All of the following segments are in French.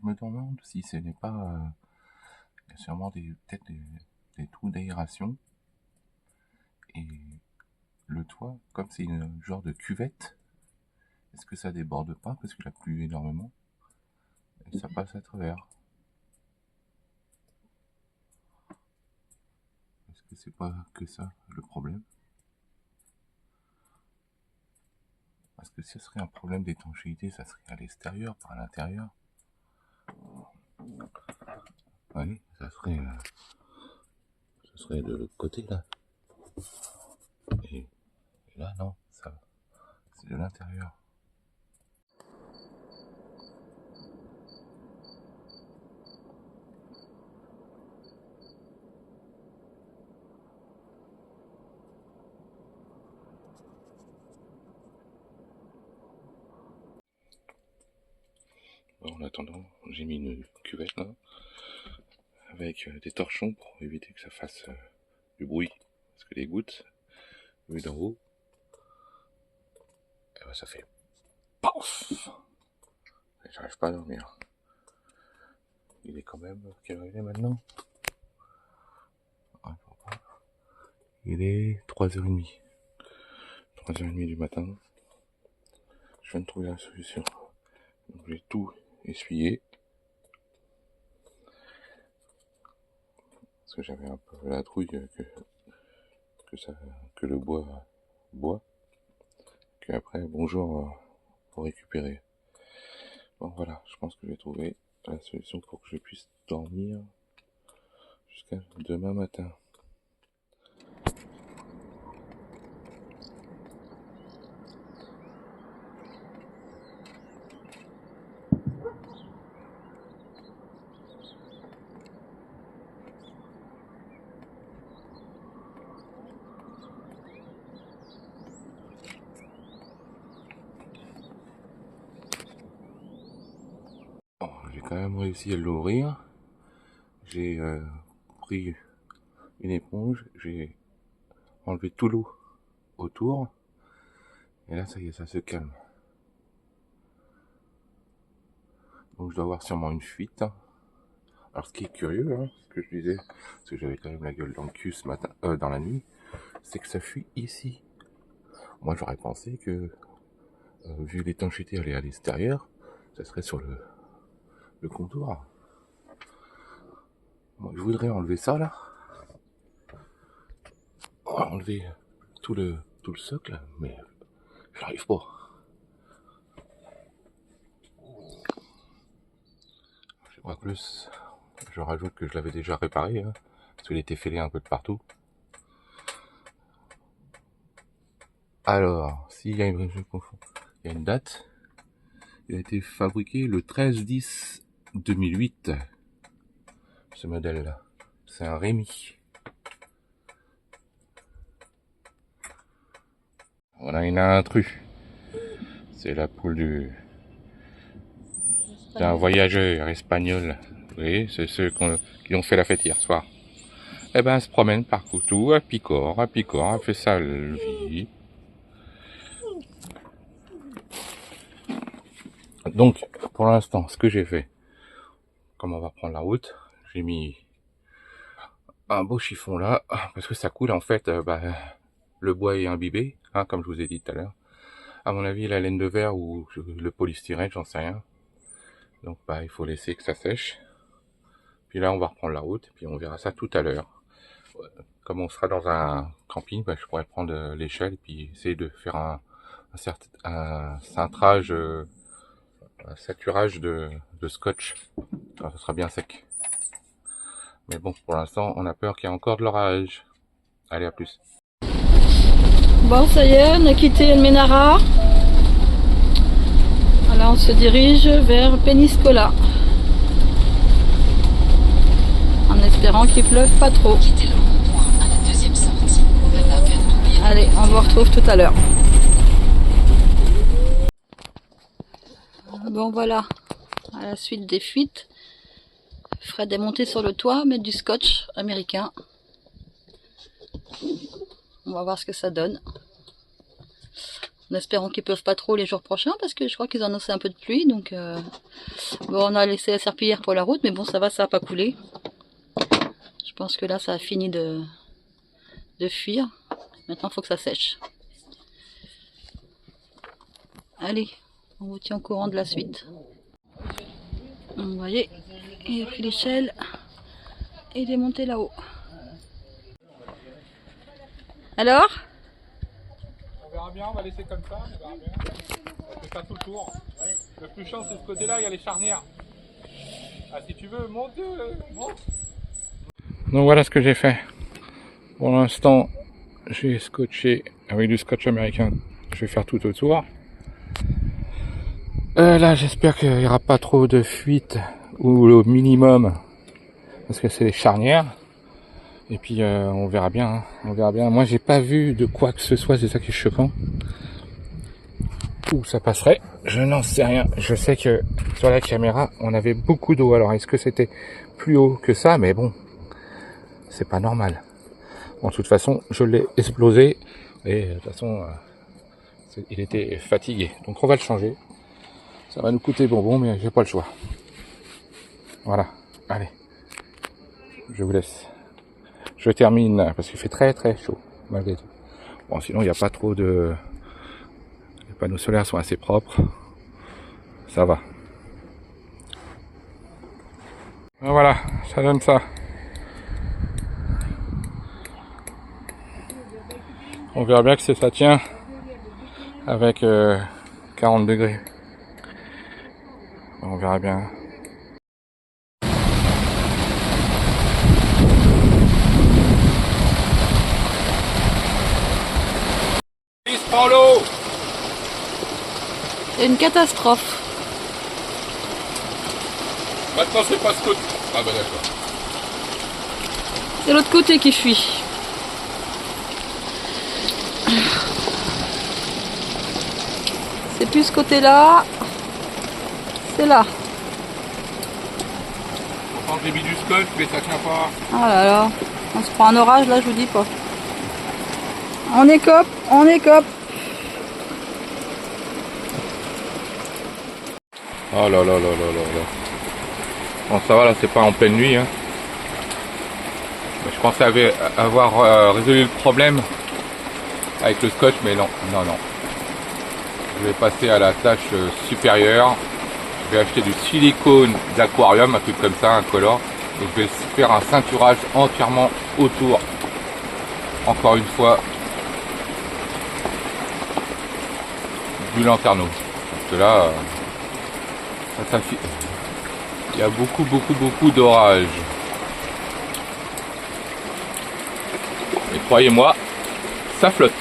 je me demande si ce n'est pas il y a sûrement peut-être des trous d'aération. Et le toit, comme c'est une genre de cuvette, est-ce que ça déborde pas parce qu'il a plu énormément et ça passe à travers? Est-ce que c'est pas que ça le problème? Parce que si ce serait un problème d'étanchéité, ça serait à l'extérieur, pas à l'intérieur. Oui, ça serait de l'autre côté là. Et là, non, ça, c'est de l'intérieur. Bon, en attendant, j'ai mis une cuvette là, avec des torchons pour éviter que ça fasse du bruit. Parce que les gouttes, vues d'en haut, eh ben, ça fait PAF! J'arrive pas à dormir. Il est quand même, quelle heure il est maintenant? Il est 3h30. 3h30 du matin. Je viens de trouver la solution. Donc j'ai tout essuyé. Parce que j'avais un peu la trouille que le bois boit. Que après, bonjour, pour récupérer. Bon voilà, je pense que j'ai trouvé la solution pour que je puisse dormir jusqu'à demain matin. Bon, j'ai quand même réussi à l'ouvrir. J'ai pris une éponge, j'ai enlevé tout l'eau autour. Et là, ça y est, ça se calme. Donc je dois avoir sûrement une fuite. Alors ce qui est curieux, hein, ce que je disais, parce que j'avais quand même la gueule dans le cul ce matin, dans la nuit, c'est que ça fuit ici. Moi j'aurais pensé que, vu l'étanchéité elle est à l'extérieur, ça serait sur le comptoir. Moi je voudrais enlever ça là. Enlever tout le socle, mais j'arrive pas. Je vois plus, je rajoute que je l'avais déjà réparé, hein, parce qu'il était fêlé un peu de partout. Alors, s'il y a une, je confonds, il y a une date. Il a été fabriqué le 13-10-2008. Ce modèle-là, c'est un Rémi. Voilà une intrus. C'est la poule d'un voyageur espagnol. Oui, c'est ceux qui ont fait la fête hier soir. Eh ben, elle se promène partout, elle picore, elle fait sa vie. Donc, pour l'instant, ce que j'ai fait, comme on va prendre la route, j'ai mis un beau chiffon là, parce que ça coule en fait, le bois est imbibé, hein, comme je vous ai dit tout à l'heure. À mon avis, la laine de verre ou le polystyrène, j'en sais rien. Donc il faut laisser que ça sèche. Puis là, on va reprendre la route, et puis on verra ça tout à l'heure. Comme on sera dans un camping, je pourrais prendre l'échelle, et puis essayer de faire un cintrage, un saturage de scotch. Alors, ça sera bien sec. Mais bon, pour l'instant, on a peur qu'il y ait encore de l'orage. Allez, à plus. Bon, ça y est, on a quitté El Menara. Voilà, on se dirige vers Peñíscola. En espérant qu'il pleuve pas trop. Allez, on vous retrouve tout à l'heure. Bon, voilà, à la suite des fuites, Fred est monté sur le toit, mettre du scotch américain. On va voir ce que ça donne. En espérant qu'ils peuvent pas trop les jours prochains, parce que je crois qu'ils annonçaient un peu de pluie. Donc bon, on a laissé la serpillière pour la route, mais bon, ça va, ça a pas coulé. Je pense que là, ça a fini de fuir. Maintenant, il faut que ça sèche. Allez, on vous tient au courant de la suite. Vous voyez, il a pris l'échelle et il est monté là-haut. Alors? On verra bien, on va laisser comme ça, on verra bien. On fait pas tout le tour. Le plus chiant, c'est ce côté-là, il y a les charnières. Ah, si tu veux, monte. Donc voilà ce que j'ai fait. Pour l'instant, j'ai scotché avec du scotch américain. Je vais faire tout autour. Là, j'espère qu'il n'y aura pas trop de fuite, ou au minimum, parce que c'est les charnières. Et puis on verra bien, hein. On verra bien. Moi, j'ai pas vu de quoi que ce soit, c'est ça qui est choquant. Où ça passerait, je n'en sais rien. Je sais que sur la caméra, on avait beaucoup d'eau. Alors, est-ce que c'était plus haut que ça? Mais bon, c'est pas normal. Bon, de toute façon, je l'ai explosé. Et de toute façon, il était fatigué. Donc, on va le changer. Ça va nous coûter bonbon, mais j'ai pas le choix. Voilà. Allez. Je vous laisse. Je termine parce qu'il fait très très chaud, malgré tout. Bon, sinon, il n'y a pas trop de... Les panneaux solaires sont assez propres. Ça va. Et voilà, ça donne ça. On verra bien que ça tient avec 40 degrés. On verra bien. Il se prend l'eau. C'est une catastrophe. Maintenant c'est pas ce côté. Ah bah d'accord. C'est l'autre côté qui fuit. C'est plus ce côté-là. C'est là. Pourtant j'ai mis du scotch mais ça tient pas. Ah là là. On se prend un orage là, je vous dis pas. On écope, on écope. Oh là là là là là là. Bon ça va là, c'est pas en pleine nuit hein. Je pensais avoir résolu le problème avec le scotch, mais non, non, non. Je vais passer à la tâche supérieure. Je vais acheter du silicone d'aquarium, un truc comme ça, un color. Et je vais faire un ceinturage entièrement autour. Encore une fois, du lanterneau. Parce que là, il y a beaucoup d'orages. Et croyez-moi, ça flotte.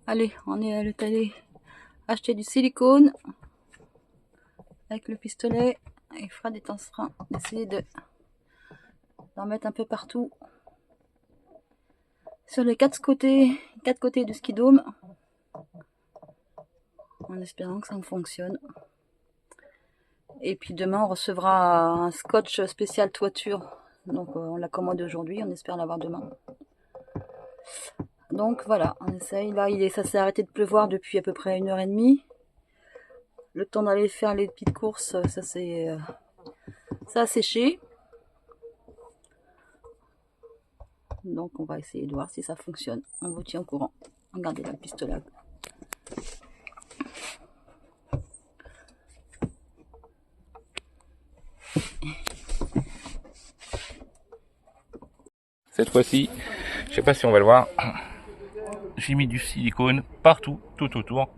Allez, on est allé acheter du silicone avec le pistolet. Et Fred est en train d'essayer d'en mettre un peu partout sur les quatre côtés du skidome, en espérant que ça fonctionne. Et puis demain on recevra un scotch spécial toiture, donc on la commande aujourd'hui, on espère l'avoir demain. Donc voilà, on essaye. Là ça s'est arrêté de pleuvoir depuis à peu près 1h30. Le temps d'aller faire les petites courses, ça a séché. Donc on va essayer de voir si ça fonctionne. On vous tient au courant. Regardez la pistolet. Cette fois-ci, je sais pas si on va le voir, j'ai mis du silicone partout, tout autour.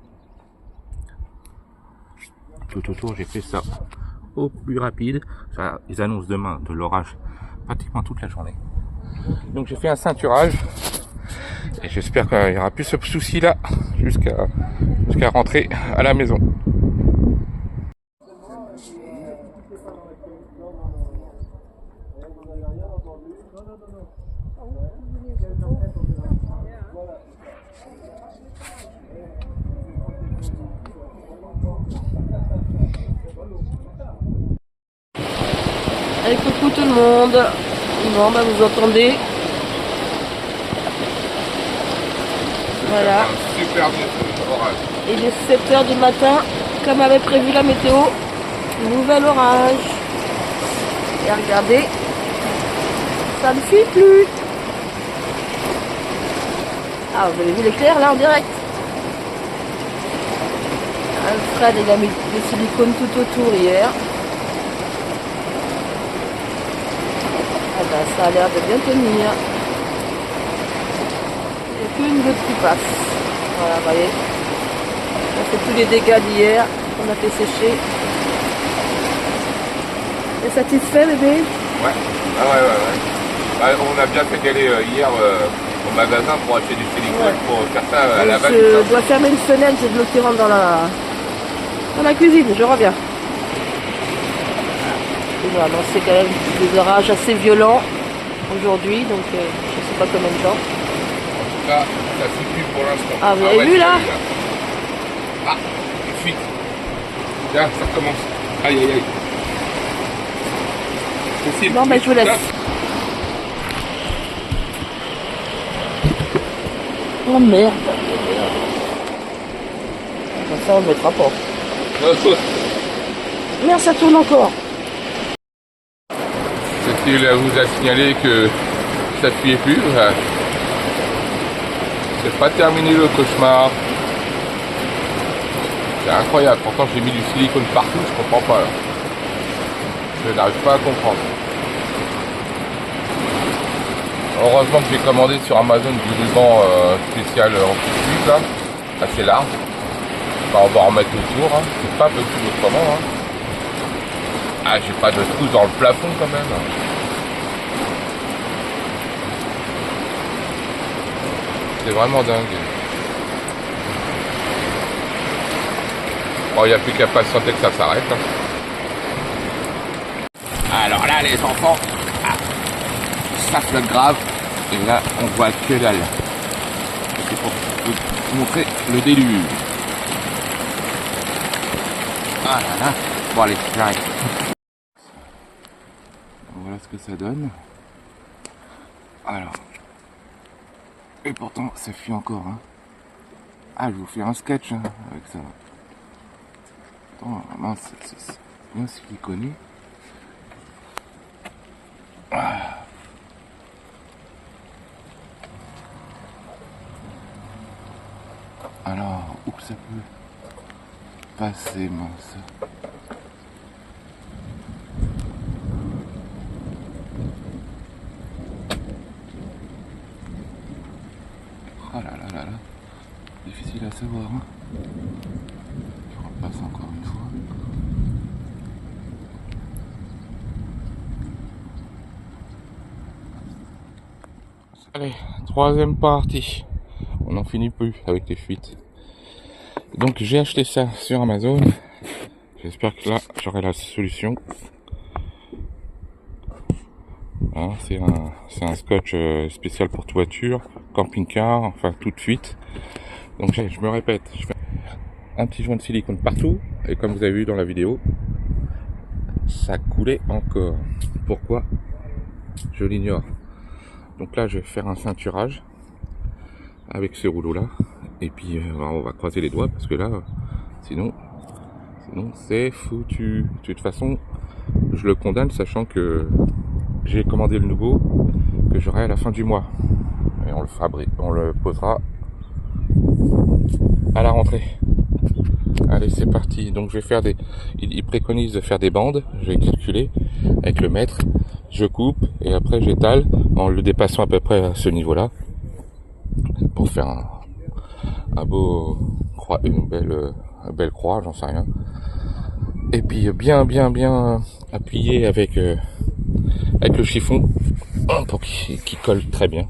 Tout autour, j'ai fait ça au plus rapide. Enfin, ils annoncent demain de l'orage pratiquement toute la journée. Donc j'ai fait un ceinturage et j'espère qu'il n'y aura plus ce souci là jusqu'à rentrer à la maison. Allez, coucou tout le monde. Bon, bah vous entendez, Voilà. Un super orage. Il est 7 h du matin, comme avait prévu la météo. Nouvel orage. Et regardez, ça ne fuit plus. Ah, vous avez vu l'éclair là en direct. Fred, il a mis des silicones tout autour hier. Ah ben, ça a l'air de bien tenir. Il n'y a plus une goutte qui passe. Voilà, vous voyez. On fait tous les dégâts d'hier qu'on a fait sécher. T'es satisfait, bébé? Ouais. Ah ouais. Bah, on a bien fait d'aller hier au magasin pour acheter du silicone pour faire ça à la vanne. Je dois fermer une fenêtre, j'ai de l'eau qui rentre dans la cuisine, je reviens. Et voilà, donc c'est quand même des orages assez violents aujourd'hui, donc je sais pas combien de temps. En tout cas, ça suit plus pour l'instant. Ah, vous avez vu là? Ah, une fuite. Là, ça recommence. Aïe, aïe, aïe. Possible. Non, mais je vous laisse. Oh merde. Ça, on ne mettra pas. Merde, ça tourne encore. C'était là vous a signalé que ça fuyait plus. C'est pas terminé le cauchemar. C'est incroyable. Pourtant j'ai mis du silicone partout, je comprends pas. Je n'arrive pas à comprendre. Heureusement que j'ai commandé sur Amazon du ruban spécial anti-fuite là, assez large. Enfin, on va en mettre autour, hein. C'est pas possible autrement. Hein. Ah, j'ai pas de trous dans le plafond quand même. C'est vraiment dingue. Bon, il n'y a plus qu'à patienter que ça s'arrête. Hein. Alors là, les enfants, ça flotte grave. Et là, on voit que dalle. C'est pour vous montrer le déluge. Ah là là. Bon, allez, j'arrête. Voilà ce que ça donne. Alors. Et pourtant, ça fuit encore. Hein. Ah, je vous fais un sketch hein, avec ça. Attends, mince, c'est bien siliconé. Ah. Alors, où ça peut passer, mince. Ah là là là là. Difficile à savoir. Hein. Je repasse encore une fois. Allez, troisième partie. On n'en finit plus avec les fuites. Donc j'ai acheté ça sur Amazon. J'espère que là j'aurai la solution. Hein, c'est un scotch spécial pour toiture, camping-car, enfin toute fuite. Donc je me répète, je fais un petit joint de silicone partout. Et comme vous avez vu dans la vidéo, ça coulait encore. Pourquoi? Je l'ignore. Donc là je vais faire un ceinturage avec ce rouleau là. Et puis on va croiser les doigts parce que là, sinon c'est foutu. De toute façon, je le condamne sachant que j'ai commandé le nouveau que j'aurai à la fin du mois. Et on le posera à la rentrée. Allez, c'est parti. Donc je vais faire il préconise de faire des bandes. Je vais calculer avec le mètre. Je coupe et après j'étale en le dépassant à peu près à ce niveau-là pour faire un beau croix, une belle croix, j'en sais rien. Et puis bien appuyé avec le chiffon pour qu'il colle très bien.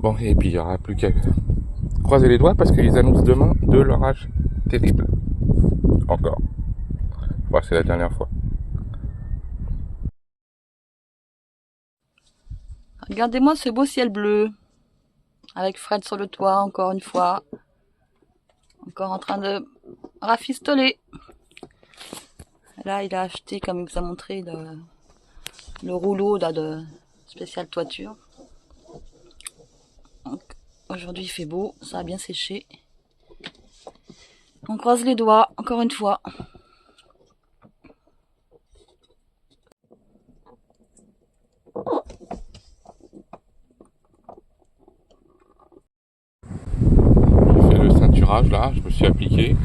Bon, et puis il n'y aura plus qu'à croiser les doigts parce qu'ils annoncent demain de l'orage terrible. Encore. Bon, c'est la dernière fois. Regardez-moi ce beau ciel bleu. Avec Fred sur le toit, encore une fois. Encore en train de rafistoler. Là, il a acheté, comme il vous a montré, le rouleau là, de spécial toiture. Donc, aujourd'hui il fait beau, ça a bien séché. On croise les doigts, encore une fois. J'ai fait le ceinturage là, je me suis appliqué.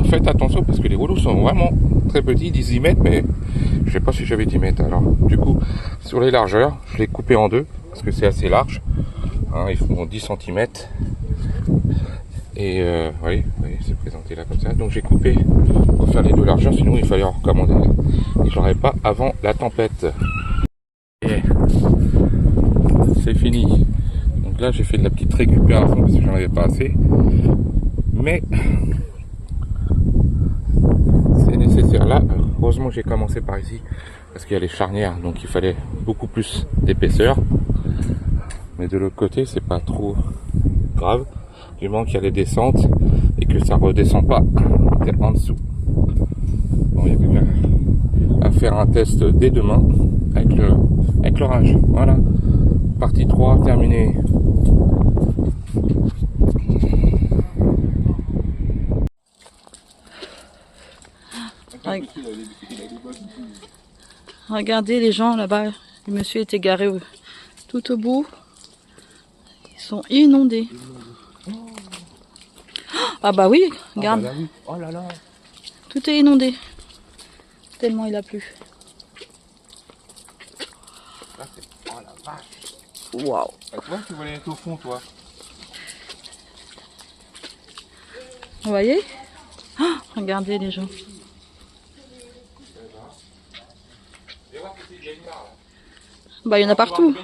Faites attention parce que les rouleaux sont vraiment très petits, 10 mètres, mais je sais pas si j'avais 10 mètres. Alors du coup, sur les largeurs, je l'ai coupé en deux parce que c'est assez large. Hein, ils font 10 cm. Et oui, c'est présenté là comme ça. Donc j'ai coupé pour faire les deux largeurs, sinon il fallait en recommander. Et j'aurais pas avant la tempête. Et c'est fini. Donc là j'ai fait de la petite récupération parce que j'en avais pas assez. Mais c'est nécessaire. Là, heureusement j'ai commencé par ici parce qu'il y a les charnières, donc il fallait beaucoup plus d'épaisseur. Mais de l'autre côté, c'est pas trop grave, du moment qu'il y a les descentes et que ça redescend pas en dessous. Bon, il y a plus qu'à faire un test dès demain avec l'orage. Voilà, partie 3 terminée. Regardez les gens là-bas, le monsieur est égaré tout au bout. Ils sont inondés. Ah bah oui, regarde. Ah bah là, oui. Oh là là. Tout est inondé. Tellement il a plu. Là, oh la vache. Waouh. Ah, toi, tu voulais être au fond, toi. Vous voyez? Oh, regardez les gens. Bah il y en a partout.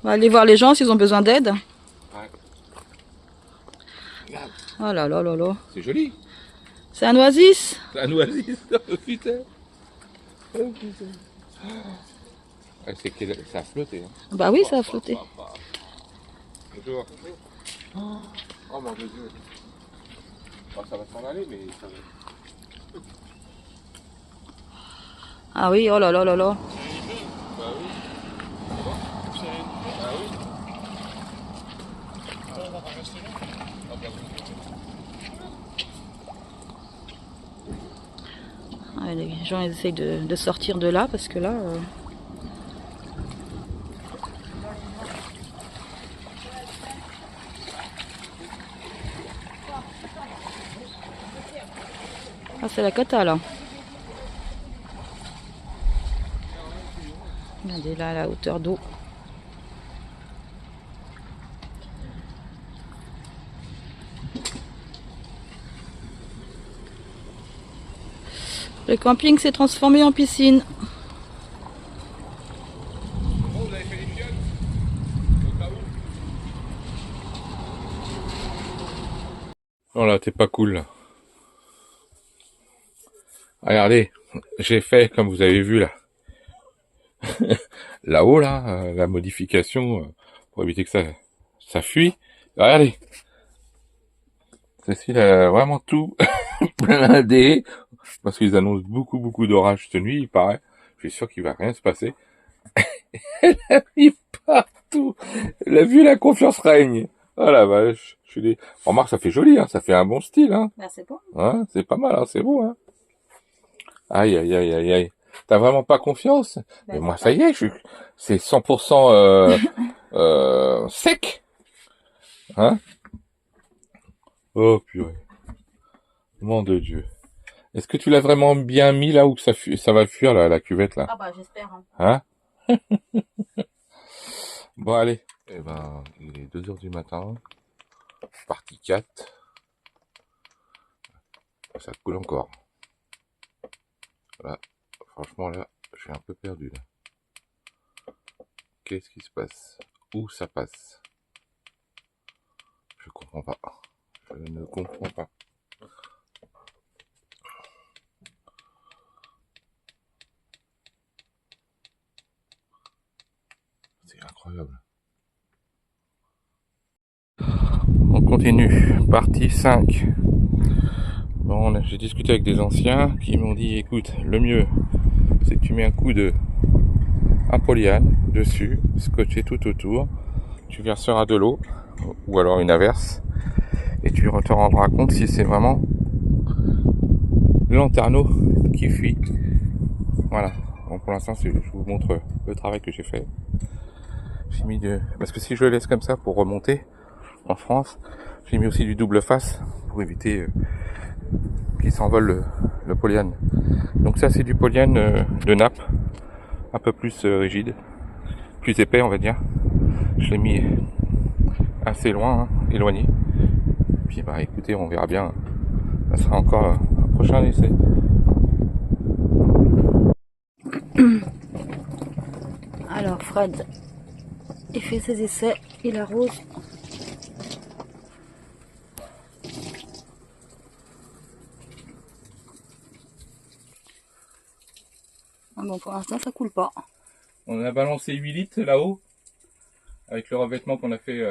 On va aller voir les gens s'ils ont besoin d'aide. Ouais. Oh là là là là. C'est joli. C'est un oasis. C'est un oasis. Oh putain. Oh putain. C'est que ça a flotté. Hein. Bah oui, ça a flotté. Bonjour. Oh mon Dieu. Oh, ça va s'en aller, mais ça va. Ah oui, oh là là là là. Bah oui. Ah oui. On va pas rester là. Ah bah oui. Ah, les gens ils essayent de sortir de là parce que là... Ah c'est la cata là. Regardez là la hauteur d'eau. Le camping s'est transformé en piscine. Vous avez fait les chiottes au cas où. Oh là, t'es pas cool là. Regardez, j'ai fait comme vous avez vu là. Là-haut là, la modification pour éviter que ça fuit. Regardez. Ceci a vraiment tout blindé. Parce qu'ils annoncent beaucoup d'orages cette nuit, il paraît. Je suis sûr qu'il va rien se passer. Elle a mis partout. Elle a vu, la confiance règne. Oh la vache. Remarque, ça fait joli, hein. Ça fait un bon style, hein. Bah c'est bon. Hein, c'est pas mal, hein. C'est beau, hein. Aïe, aïe, aïe, aïe, aïe. T'as vraiment pas confiance? Bah, mais moi, ça y est, c'est 100% sec. Hein? Oh, purée. Mon de Dieu. Est-ce que tu l'as vraiment bien mis là où ça va fuir la cuvette là? Ah bah j'espère. Hein? Bon allez. Eh ben, il est 2h du matin. Partie 4. Ça coule encore. Là, franchement là, je suis un peu perdu là. Qu'est-ce qui se passe? Où ça passe? Je comprends pas. Je ne comprends pas. C'est incroyable. On continue. Partie 5. Bon, j'ai discuté avec des anciens qui m'ont dit, écoute, le mieux, c'est que tu mets un coup de un polyane dessus, scotché tout autour. Tu verseras de l'eau, ou alors une averse, et tu te rendras compte si c'est vraiment le lanterneau qui fuit. Voilà. Donc pour l'instant, je vous montre le travail que j'ai fait. J'ai mis parce que si je le laisse comme ça pour remonter en France, j'ai mis aussi du double face pour éviter qu'il s'envole le polyane. Donc ça, c'est du polyane de nappe, un peu plus rigide, plus épais, on va dire. Je l'ai mis assez loin, hein, éloigné. Puis bah écoutez, on verra bien. Ça sera encore un prochain essai. Alors Fred, il fait ses essais, il arrose. Ah bon, pour l'instant ça coule pas. On a balancé 8 litres là-haut, avec le revêtement qu'on a fait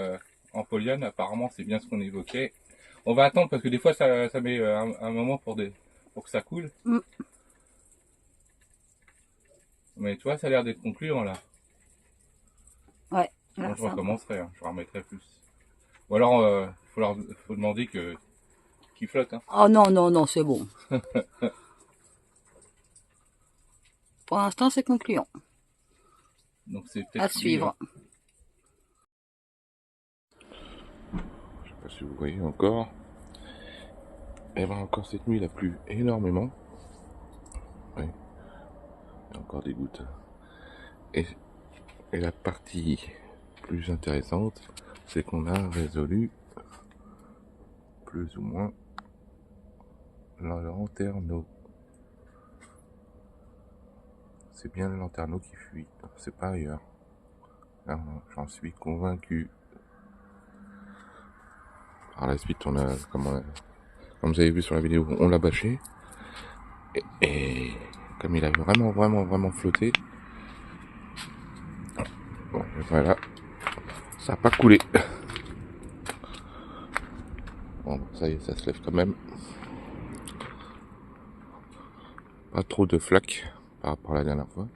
en polyane. Apparemment, c'est bien ce qu'on évoquait. On va attendre parce que des fois, ça met un moment pour que ça coule. Mais tu vois, ça a l'air d'être concluant là. Ouais. Là, je recommencerai, hein, je remettrai plus. Ou alors, faut demander qu'ils flottent. Hein. Oh non, non, non, c'est bon. Pour l'instant, c'est concluant. Donc c'est peut-être À suivre. Je sais pas si vous voyez encore. Et ben encore cette nuit, il a plu énormément. Oui. Il y a encore des gouttes. Et la partie plus intéressante, c'est qu'on a résolu plus ou moins le lanterneau. C'est bien le lanterneau qui fuit, c'est pas ailleurs. J'en suis convaincu. Par la suite, comme vous avez vu sur la vidéo, on l'a bâché. Et comme il a vraiment flotté, bon, voilà, ça n'a pas coulé. Bon, ça y est, ça se lève quand même. Pas trop de flaques par rapport à la dernière fois.